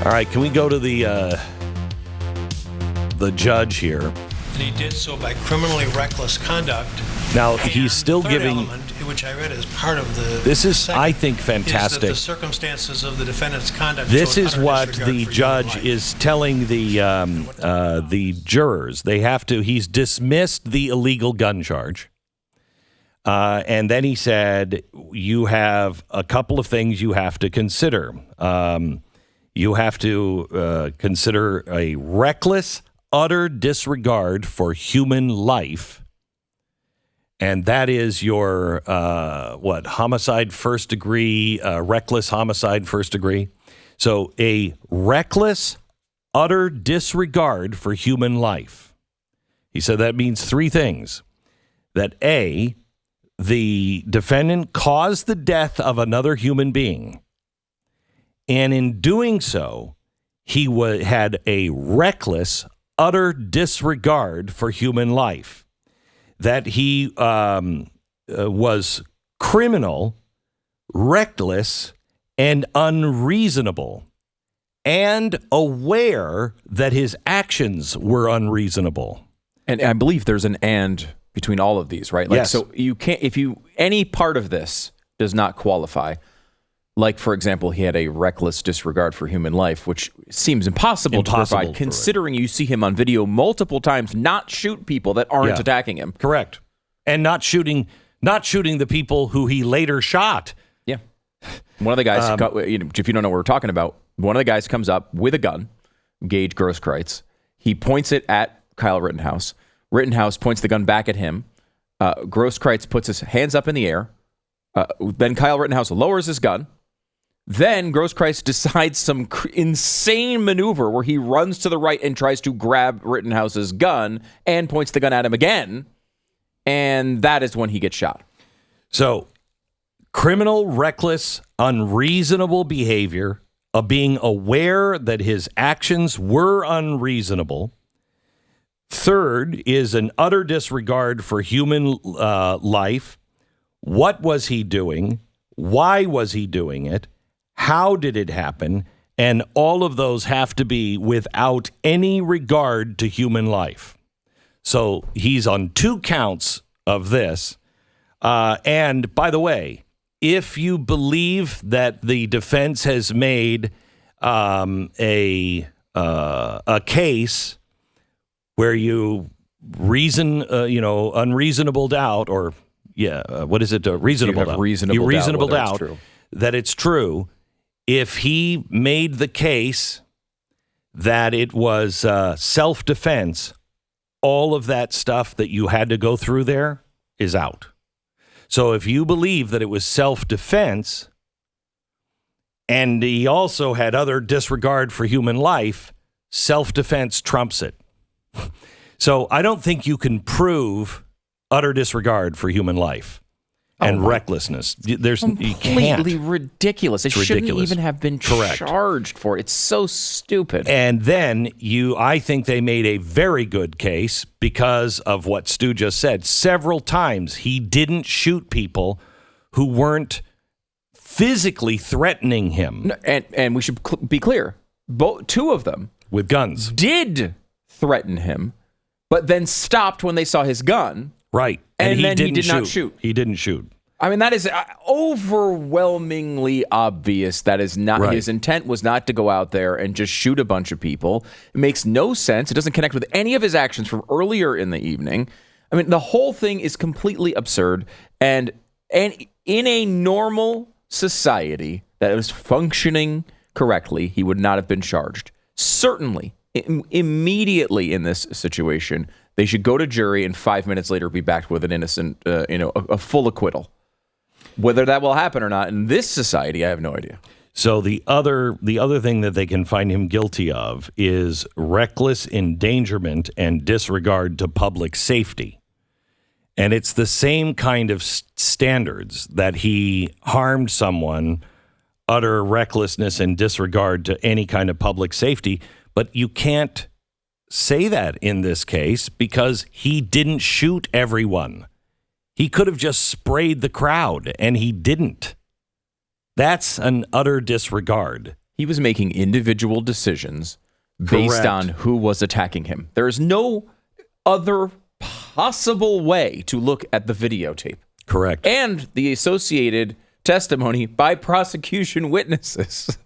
All right, can we go to the judge here? And he did so by criminally reckless conduct. Now, he's still third giving... element, which I read as part of the... This is, second, I think, fantastic. Is that the circumstances of the defendant's conduct... This showed is utter what disregard the for judge human life. is telling the jurors. They have to... He's dismissed the illegal gun charge. And then he said, you have a couple of things you have to consider. You have to consider a reckless, utter disregard for human life. And that is your, homicide first degree, reckless homicide first degree. So a reckless, utter disregard for human life. He said that means three things. That A, the defendant caused the death of another human being. And in doing so, he had a reckless, utter disregard for human life. That he was criminal, reckless, and unreasonable, and aware that his actions were unreasonable. And I believe there's an and between all of these, right? Like, yes. So you can't, any part of this does not qualify. Like, for example, he had a reckless disregard for human life, which seems impossible to provide, considering you see him on video multiple times not shoot people that aren't attacking him. Correct. And not shooting the people who he later shot. Yeah. One of the guys, if you don't know what we're talking about, one of the guys comes up with a gun, Gage Grosskreutz. He points it at Kyle Rittenhouse. Rittenhouse points the gun back at him. Grosskreutz puts his hands up in the air. Then Kyle Rittenhouse lowers his gun. Then Grosskreutz decides some insane maneuver where he runs to the right and tries to grab Rittenhouse's gun and points the gun at him again. And that is when he gets shot. So, criminal, reckless, unreasonable behavior of being aware that his actions were unreasonable. Third is an utter disregard for human life. What was he doing? Why was he doing it? How did it happen? And all of those have to be without any regard to human life. So he's on 2 counts of this. And by the way, if you believe that the defense has made a case where you reason, unreasonable doubt, or what is it? Reasonable doubt. Reasonable doubt that it's true. If he made the case that it was self-defense, all of that stuff that you had to go through there is out. So if you believe that it was self-defense, and he also had utter disregard for human life, self-defense trumps it. So I don't think you can prove utter disregard for human life and recklessness. There's completely ridiculous. It shouldn't ridiculous. even have been charged for. It's so stupid. And then I think they made a very good case because of what Stu just said. Several times he didn't shoot people who weren't physically threatening him. No, and we should be clear. 2 of them with guns did threaten him, but then stopped when they saw his gun. Right. And then he did not shoot. He didn't shoot. I mean, that is overwhelmingly obvious. That is not his intent was not to go out there and just shoot a bunch of people. It makes no sense. It doesn't connect with any of his actions from earlier in the evening. I mean, the whole thing is completely absurd. And in a normal society that was functioning correctly, he would not have been charged. Certainly, immediately in this situation, they should go to jury and 5 minutes later be back with an innocent, a full acquittal. Whether that will happen or not in this society, I have no idea. So the other thing that they can find him guilty of is reckless endangerment and disregard to public safety. And it's the same kind of standards that he harmed someone, utter recklessness and disregard to any kind of public safety. But you can't say that in this case because he didn't shoot everyone. He could have just sprayed the crowd, and he didn't. That's an utter disregard. He was making individual decisions based Correct. on who was attacking him. There is no other possible way to look at the videotape. Correct. And the associated testimony by prosecution witnesses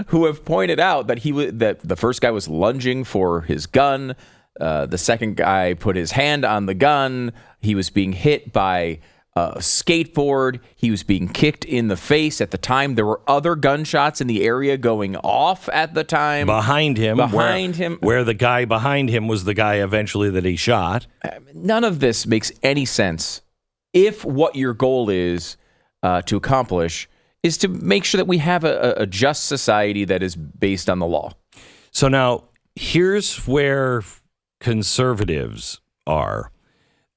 who have pointed out that that the first guy was lunging for his gun. The second guy put his hand on the gun. He was being hit by a skateboard. He was being kicked in the face at the time. There were other gunshots in the area going off at the time. Behind him. Where the guy behind him was the guy eventually that he shot. None of this makes any sense if what your goal is to accomplish is to make sure that we have a just society that is based on the law. So now, here's where conservatives are.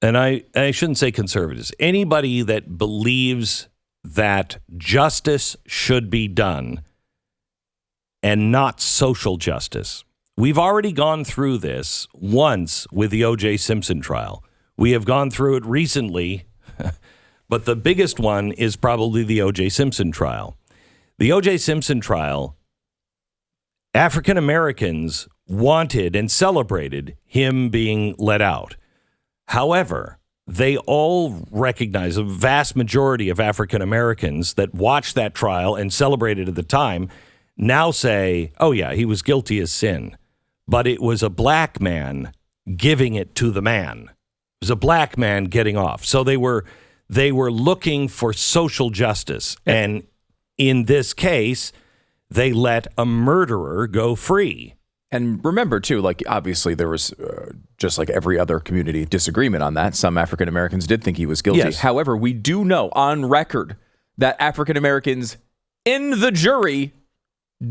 And I shouldn't say conservatives. Anybody that believes that justice should be done and not social justice. We've already gone through this once with the O.J. Simpson trial. We have gone through it recently, but the biggest one is probably the O.J. Simpson trial. The O.J. Simpson trial, African Americans wanted and celebrated him being let out. However, they all recognize, a vast majority of African Americans that watched that trial and celebrated at the time now say, oh yeah, he was guilty as sin. But it was a black man giving it to the man. It was a black man getting off. So they were looking for social justice. And in this case, they let a murderer go free. And remember, too, like, obviously there was, just like every other community, disagreement on that. Some African Americans did think he was guilty. Yes. However, we do know on record that African Americans in the jury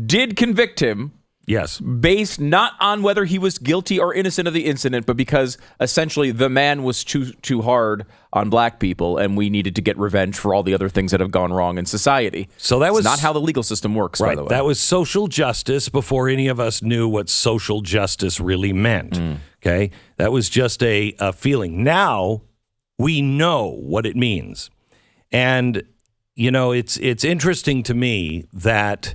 did convict him. Yes. Based not on whether he was guilty or innocent of the incident, but because essentially the man was too hard on black people and we needed to get revenge for all the other things that have gone wrong in society. So that was not how the legal system works, right, by the way. That was social justice before any of us knew what social justice really meant. Okay? That was just a feeling. Now we know what it means. And, you know, it's interesting to me that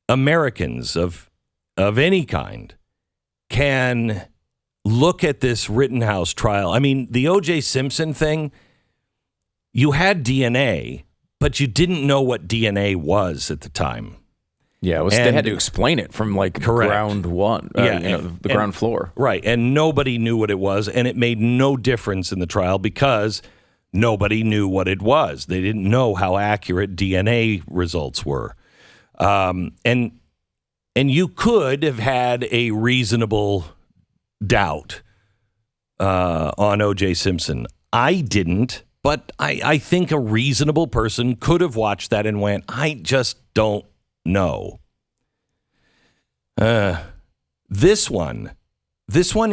Americans of any kind can look at this Rittenhouse trial. I mean, the O.J. Simpson thing, you had DNA, but you didn't know what DNA was at the time. Yeah, they had to explain it from like ground one, the ground floor. Right, and nobody knew what it was, and it made no difference in the trial because nobody knew what it was. They didn't know how accurate DNA results were. And you could have had a reasonable doubt on O.J. Simpson. I didn't, but I think a reasonable person could have watched that and went, I just don't know. This one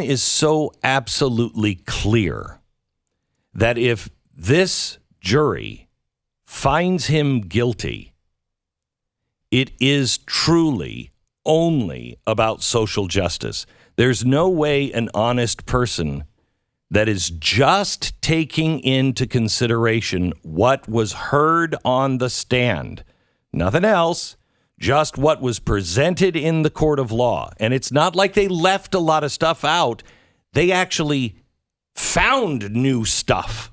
is so absolutely clear that if this jury finds him guilty, it is truly only about social justice. There's no way an honest person that is just taking into consideration what was heard on the stand, nothing else, just what was presented in the court of law. And it's not like they left a lot of stuff out. They actually found new stuff.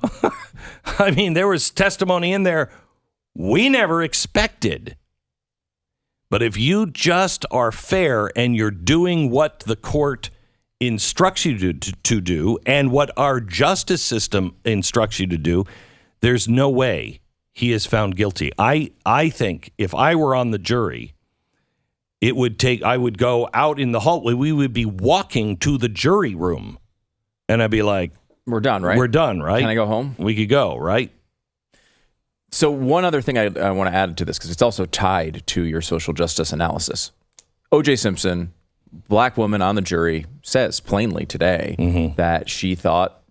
I mean, there was testimony in there we never expected. But if you just are fair and you're doing what the court instructs you to do and what our justice system instructs you to do, there's no way he is found guilty. I think if I were on the jury, I would go out in the hallway. We would be walking to the jury room and I'd be like, we're done, right? We're done, right? Can I go home? We could go, right? So one other thing I want to add to this, because it's also tied to your social justice analysis. O.J. Simpson, black woman on the jury, says plainly today that she thought,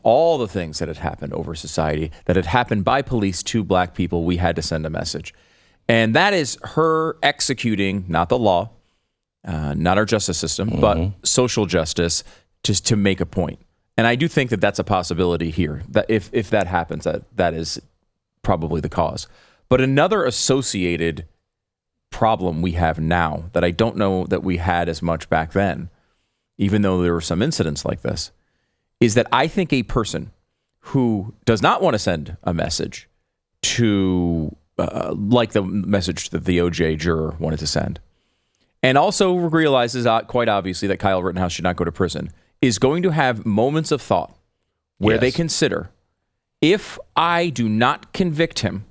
all the things that had happened over society, that had happened by police to black people, we had to send a message. And that is her executing, not the law, not our justice system, but social justice just to make a point. And I do think that that's a possibility here, that if that happens, that is probably the cause. But another associated problem we have now that I don't know that we had as much back then, even though there were some incidents like this, is that I think a person who does not want to send a message to, like the message that the OJ juror wanted to send, and also realizes quite obviously that Kyle Rittenhouse should not go to prison, is going to have moments of thought where they consider, if I do not convict him,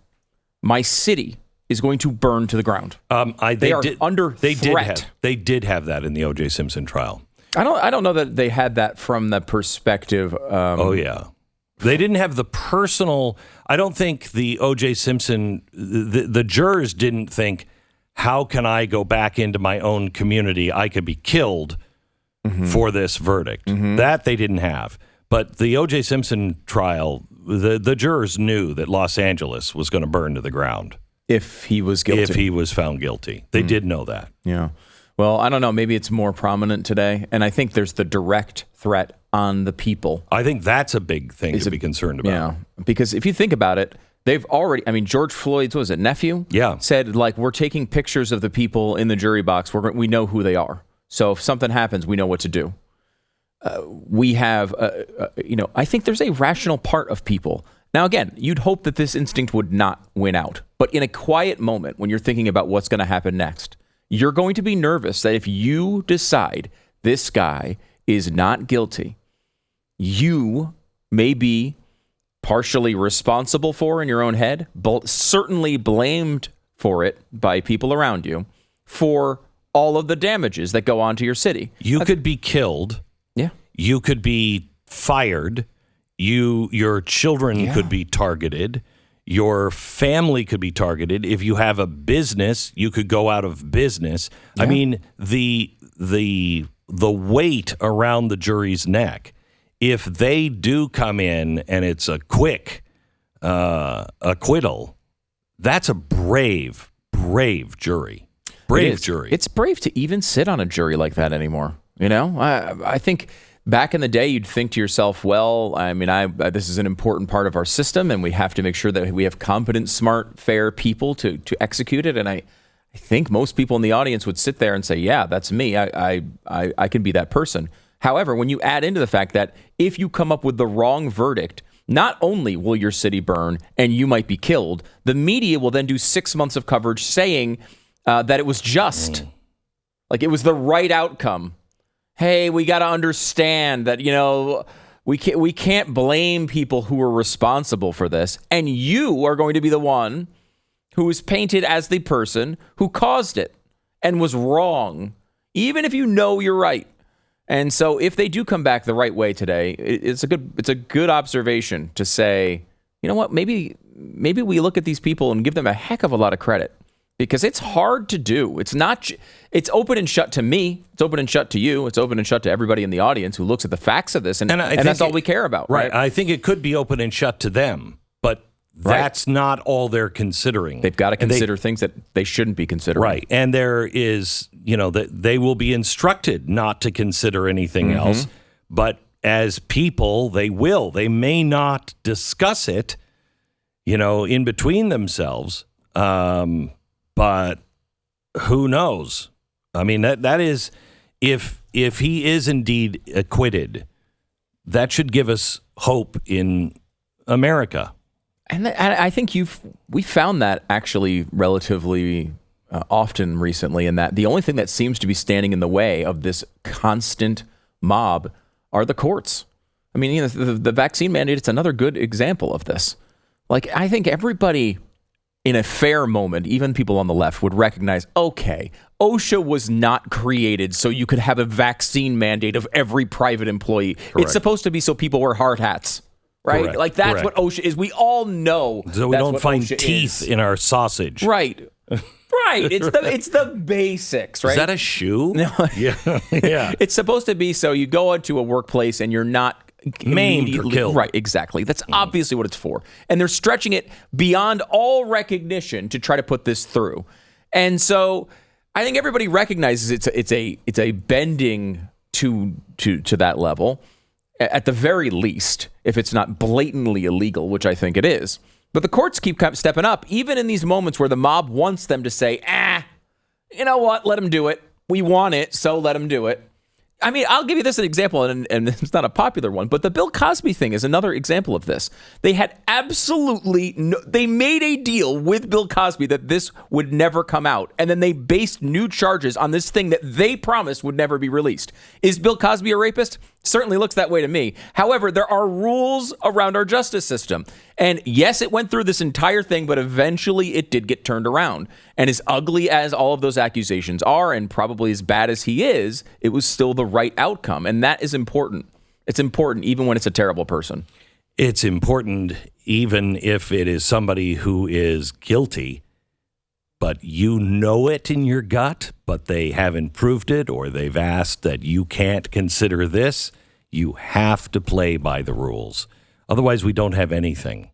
my city is going to burn to the ground. They are under threat. They did have that in the O.J. Simpson trial. I don't know that they had that from the perspective. They didn't have the personal. I don't think the O.J. Simpson, the jurors didn't think, how can I go back into my own community? I could be killed for this verdict. That they didn't have. But the O.J. Simpson trial, the jurors knew that Los Angeles was going to burn to the ground. If he was guilty. If he was found guilty. They did know that. Yeah. Well, I don't know. Maybe it's more prominent today. And I think there's the direct threat on the people. I think that's a big thing to be concerned about. Yeah. Because if you think about it, they've already, George Floyd's, what was it, nephew? Yeah. Said, we're taking pictures of the people in the jury box. We know who they are. So if something happens, we know what to do. We have, I think there's a rational part of people. Now, again, you'd hope that this instinct would not win out. But in a quiet moment, when you're thinking about what's going to happen next, you're going to be nervous that if you decide this guy is not guilty, you may be partially responsible for in your own head, certainly blamed for it by people around you, for all of the damages that go on to your city. You could be killed. Yeah. You could be fired. Your children could be targeted. Your family could be targeted. If you have a business, you could go out of business. Yeah. I mean, the weight around the jury's neck, if they do come in and it's a quick acquittal, that's a brave jury. Brave jury. It's brave to even sit on a jury like that anymore. I think back in the day, you'd think to yourself, well, this is an important part of our system, and we have to make sure that we have competent, smart, fair people to execute it. And I think most people in the audience would sit there and say, yeah, that's me. I can be that person. However, when you add into the fact that if you come up with the wrong verdict, not only will your city burn and you might be killed, the media will then do 6 months of coverage saying that it was just, like it was the right outcome. Hey, we got to understand that, we can't blame people who were responsible for this. And you are going to be the one who is painted as the person who caused it and was wrong, even if you know you're right. And so if they do come back the right way today, it's a good observation to say, you know what, maybe we look at these people and give them a heck of a lot of credit. Because it's hard to do. It's open and shut to me. It's open and shut to you. It's open and shut to everybody in the audience who looks at the facts of this. And that's all we care about. Right. I think it could be open and shut to them, but that's not all they're considering. They've got to consider things that they shouldn't be considering. Right. And there is, that they will be instructed not to consider anything else. But as people, they will. They may not discuss it, in between themselves. But who knows? I mean, that is, if he is indeed acquitted, that should give us hope in America. And I think we found that actually relatively often recently, in that the only thing that seems to be standing in the way of this constant mob are the courts. I mean, the vaccine mandate, it's another good example of this. Like, I think everybody in a fair moment, even people on the left would recognize, okay, OSHA was not created so you could have a vaccine mandate of every private employee. Correct. It's supposed to be so people wear hard hats, right? Correct. Like that's what OSHA is. We all know. So we don't find teeth in our sausage. Right. Right. It's the basics, right? Is that a shoe? No. Yeah. It's supposed to be so you go into a workplace and you're not maimed or killed. Right, exactly. That's obviously what it's for. And they're stretching it beyond all recognition to try to put this through. And so I think everybody recognizes it's a bending to that level, at the very least, if it's not blatantly illegal, which I think it is. But the courts keep stepping up, even in these moments where the mob wants them to say, you know what? Let him do it. We want it, so let him do it. I mean, I'll give you this an example, and it's not a popular one, but the Bill Cosby thing is another example of this. They had they made a deal with Bill Cosby that this would never come out, and then they based new charges on this thing that they promised would never be released. Is Bill Cosby a rapist? Certainly looks that way to me. However, there are rules around our justice system. And yes, it went through this entire thing, but eventually it did get turned around. And as ugly as all of those accusations are, and probably as bad as he is, it was still the right outcome. And that is important. It's important even when it's a terrible person. It's important even if it is somebody who is guilty, but you know it in your gut, but they haven't proved it, or they've asked that you can't consider this. You have to play by the rules. Otherwise, we don't have anything.